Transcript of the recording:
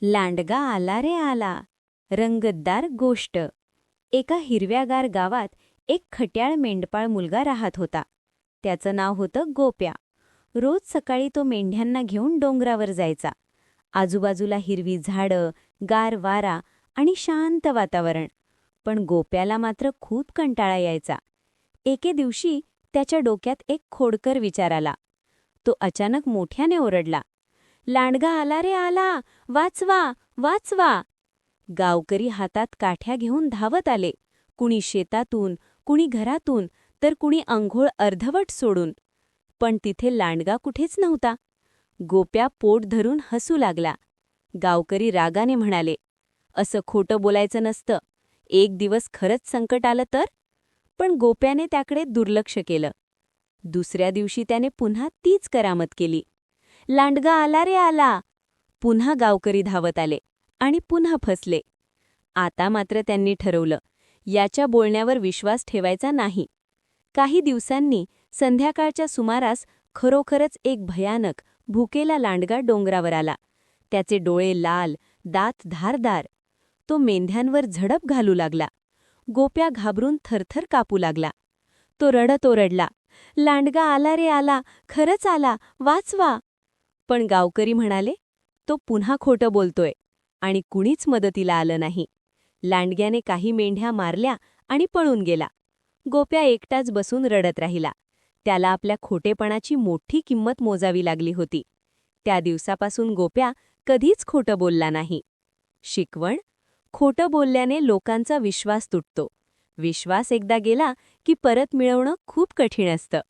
लांडगा आला रे आला. रंगतदार गोष्ट. एका हिरव्यागार गावात एक खट्याळ मेंढपाळ मुलगा राहत होता. त्याचं नाव होतं गोप्या. रोज सकाळी तो मेंढ्यांना घेऊन डोंगरावर जायचा. आजूबाजूला हिरवी झाडं, गार वारा आणि शांत वातावरण. पण गोप्याला मात्र खूप कंटाळा यायचा. एके दिवशी त्याच्या डोक्यात एक खोडकर विचार आला. तो अचानक मोठ्याने ओरडला, लांडगा आला रे आला, वाचवा वाचवा. गावकरी हातात काठ्या घेऊन धावत आले. कुणी शेतातून, कुणी घरातून, तर कुणी अंघोळ अर्धवट सोडून. पण तिथे लांडगा कुठेच नव्हता. गोप्या पोट धरून हसू लागला. गावकरी रागाने म्हणाले, असं खोटं बोलायचं नसतं. एक दिवस खरंच संकट आलं तर? पण गोप्याने त्याकडे दुर्लक्ष केलं. दुसऱ्या दिवशी त्याने पुन्हा तीच करामत केली. लांडगा आला रे आला. पुन्हा गावकरी धावत आले आणि पुन्हा फसले. आता मात्र त्यांनी ठरवलं, याच्या बोलण्यावर विश्वास ठेवायचा नाही. काही दिवसांनी संध्याकाळच्या सुमारास खरोखरच एक भयानक, भुकेला लांडगा डोंगरावर आला. त्याचे डोळे लाल, दात धारदार. तो मेंढ्यांवर झडप घालू लागला. गोप्या घाबरून थरथर कापू लागला. तो रडत ओरडला, लांडगा आला रे आला, खरंच आला, वाचवा. पण गावकरी म्हणाले, तो पुन्हा खोटं बोलतोय. आणि कुणीच मदतीला आलं नाही. लांडग्याने काही मेंढ्या मारल्या आणि पळून गेला. गोप्या एकटाच बसून रडत राहिला. त्याला आपल्या खोटेपणाची मोठी किंमत मोजावी लागली होती. त्या दिवसापासून गोप्या कधीच खोटं बोलला नाही. शिकवण: खोटं बोलल्याने लोकांचा विश्वास तुटतो. विश्वास एकदा गेला की परत मिळवणं खूप कठीण असतं.